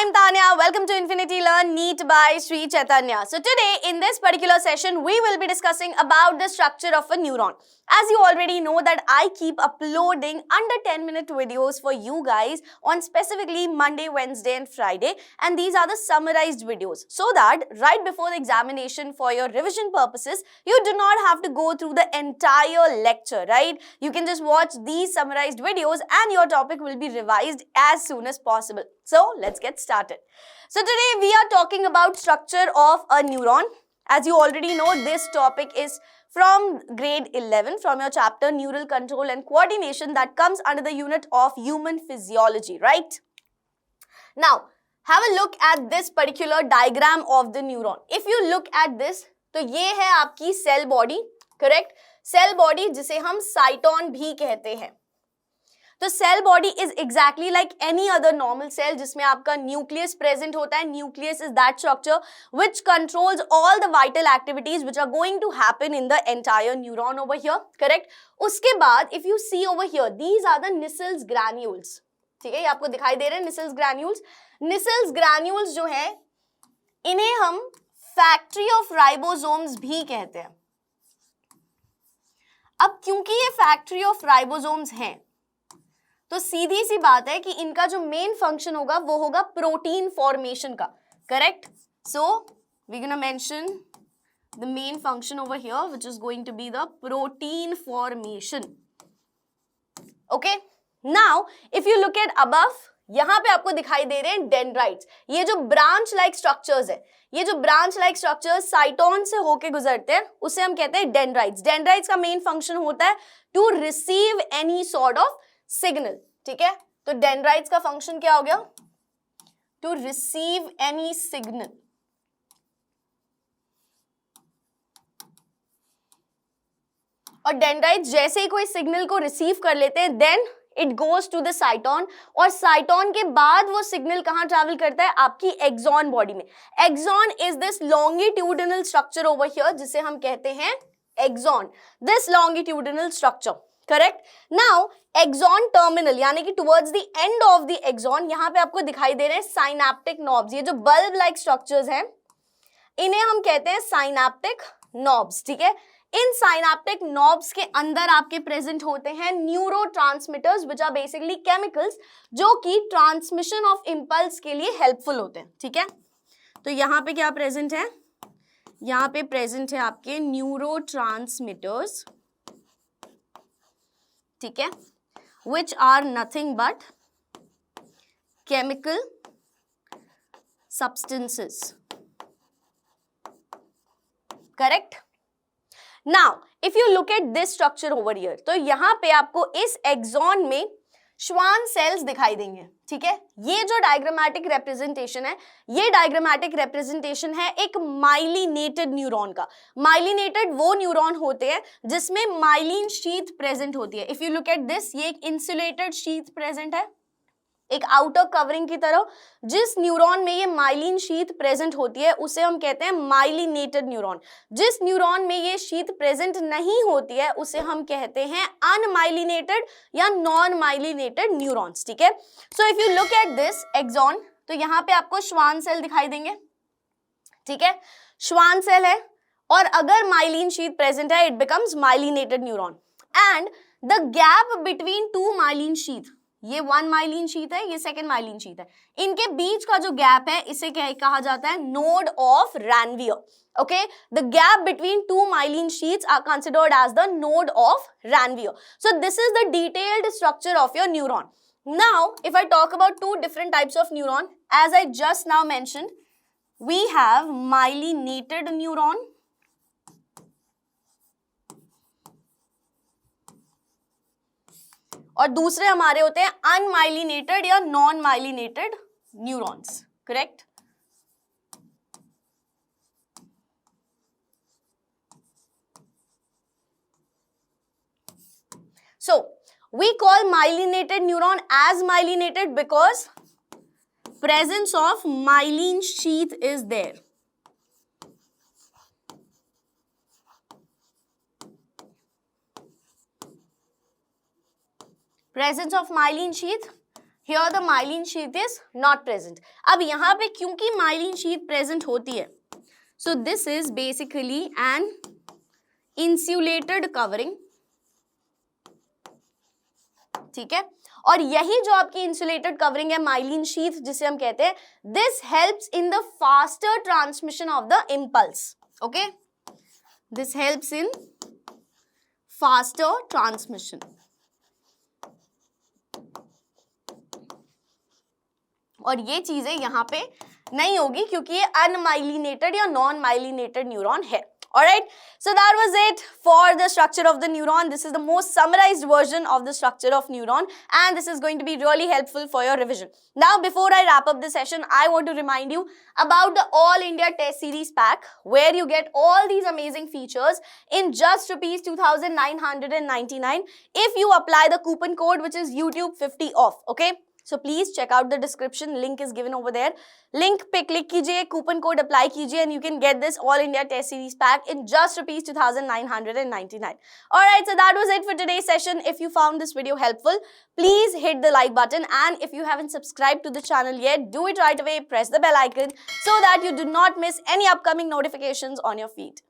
I'm Tanya. Welcome to Infinity Learn NEET by Sri Chaitanya. So today in this particular session we will be discussing about the structure of a neuron. As you already know that I keep uploading under 10-minute videos for you guys on specifically Monday, Wednesday and Friday, and these are the summarized videos so that right before the examination for your revision purposes you do not have to go through the entire lecture, right? You can just watch these summarized videos and your topic will be revised as soon as possible. So let's get started. So today we are talking about structure of a neuron. As you already know, this topic is from grade 11 from your chapter Neural Control and Coordination that comes under the unit of Human Physiology, right? Now, have a look at this particular diagram of the neuron. If you look at this, तो ये है आपकी cell body, correct? Cell body जिसे हम cyton भी कहते हैं. तो cell body is exactly like any other normal cell जिसमें आपका न्यूक्लियस प्रेजेंट होता है. Nucleus is that structure which controls all the vital activities which are going to happen in the entire neuron over here, correct. उसके बाद if you see over here these are the Nissl's granules. ठीक है, ये आपको दिखाई दे रहे हैं निसेल्स granules. निसेल्स granules जो है इन्हें हम फैक्ट्री ऑफ राइबोसोम्स भी कहते हैं. अब क्योंकि ये फैक्ट्री ऑफ राइबोसोम्स हैं तो सीधी सी बात है कि इनका जो मेन फंक्शन होगा वो होगा प्रोटीन फॉर्मेशन का, correct. So we gonna mention the main function over here which is going to be the protein formation. Okay, now if you look at above, यहां पे आपको दिखाई दे रहे हैं डेंड्राइट्स. ये जो ब्रांच लाइक स्ट्रक्चर्स है, ये जो ब्रांच लाइक स्ट्रक्चर्स साइटोन से होके गुजरते हैं उसे हम कहते हैं डेंड्राइट्स. डेंड्राइट्स का मेन फंक्शन होता है to receive any sort of signal. ठीक है, तो डेंड्राइट्स का फंक्शन क्या हो गया? To receive any signal. और डेंड्राइट्स जैसे ही कोई सिग्नल को रिसीव कर लेते हैं then it goes to the cyton, और साइटोन के बाद वो सिग्नल कहां ट्रैवल करता है? आपकी एक्सॉन बॉडी में. Axon is this longitudinal structure over here जिसे हम कहते हैं axon. This longitudinal structure, correct. Now axon terminal यानी कि towards the end of the axon यहां पे आपको दिखाई दे रहे हैं साइनैप्टिक नॉब्स. ये जो बल्ब लाइक स्ट्रक्चर्स हैं इन्हें हम कहते हैं साइनैप्टिक नॉब्स. ठीक है, इन साइनैप्टिक नॉब्स के अंदर आपके प्रेजेंट होते हैं न्यूरोट्रांसमिटर्स व्हिच आर बेसिकली केमिकल्स जो कि ट्रांसमिशन ऑफ इंपल्स के लिए हेल्पफुल होते हैं. ठीक है, तो यहां पे क्या प्रेजेंट है? यहां पे प्रेजेंट है आपके न्यूरोट्रांसमिटर्स. ठीक है, which are nothing but chemical substances, correct. Now if you look at this structure over here, तो यहां पे आपको इस एक्सॉन में श्वान सेल्स दिखाई देंगे. ठीक है, ये जो डायग्रामेटिक रिप्रेजेंटेशन है ये डायग्रामेटिक रिप्रेजेंटेशन है एक माइलिनेटेड न्यूरॉन का. माइलिनेटेड वो न्यूरॉन होते हैं जिसमें माइलिन शीथ प्रेजेंट होती है. If you look at this, ये एक इंसुलेटेड शीथ प्रेजेंट है, एक आउटर कवरिंग की तरह. जिस न्यूरॉन में ये माइलिन शीथ प्रेजेंट होती है उसे हम कहते हैं माइलिनेटेड न्यूरॉन. जिस न्यूरॉन में ये शीथ प्रेजेंट नहीं होती है उसे हम कहते हैं अनमाइलिनेटेड या नॉन माइलिनेटेड न्यूरॉन्स. ठीक है, so if you look at this axon तो यहाँ पे आपको श्वान सेल दिखाई देंगे. ठीक है, श्वान सेल है और अगर माइलिन शीथ प्रेजेंट है it becomes myelinated neuron. And the gap between two myelin sheath, ये वन माइलिन शीथ है, ये सेकेंड माइलिन शीथ है, इनके बीच का जो गैप है इसे क्या कहा जाता है? Node of Ranvier. Okay, the gap between two myelin sheaths are considered as the node of Ranvier. So this is the detailed structure of your neuron. Now if I talk about two different types of neuron, as I just now mentioned, we have myelinated neuron और दूसरे हमारे होते हैं unmyelinated या non myelinated neurons, correct. So we call myelinated neuron as myelinated because presence of myelin sheath is there. Presence of myelin sheath here the myelin sheath is not present. अब यहाँ पे क्योंकि myelin sheath present होती है, so this is basically an insulated covering, ठीक है, और यही जो आपकी insulated covering है myelin sheath जिसे हम कहते हैं, this helps in the faster transmission of the impulse, okay, this helps in faster transmission. और ये चीजें यहाँ पे नहीं होगी क्योंकि ये अनमाइलिनेटेड या नॉन माइलिनेटेड न्यूरॉन है. Alright, so that was it for the structure of the neuron. This is the most summarized version of the structure of neuron, and this is going to be really helpful for your revision. Now, before I wrap up this session, I want to remind you about the All India Test Series pack, where you get all these amazing features in just rupees 2,999 if you apply the coupon code, which is YouTube50 off. Okay. So please check out the description, link is given over there. Link पे click कीजिए, coupon code apply कीजिए, and you can get this All India Test Series pack in just rupees 2,999. Alright, so that was it for today's session. If you found this video helpful, please hit the like button, and if you haven't subscribed to the channel yet, do it right away, press the bell icon so that you do not miss any upcoming notifications on your feed.